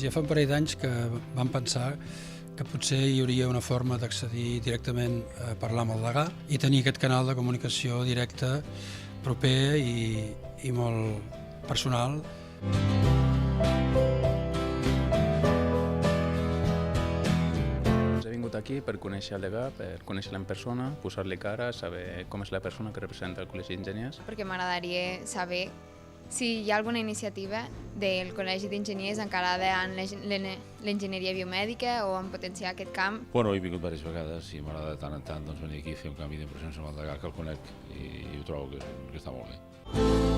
Ja fa un parell d'anys que vam pensar que potser hi hauria una forma d'accedir directament a parlar amb el degà i tenir aquest canal de comunicació directe, proper i molt personal. He vingut aquí per conèixer el degà, per conèixer-la en persona, posar-li cara, saber com és la persona que representa el Col·legi d'Enginyers. Perquè m'agradaria saber si hi ha alguna iniciativa del Col·legi d'Enginyers encarada en l'enginyeria biomèdica o en potenciar aquest camp. Bueno, he vingut diverses vegades i m'agrada de tant en tant venir aquí a fer un canvi d'impressions amb el degà que el conec i ho trobo que està molt bé.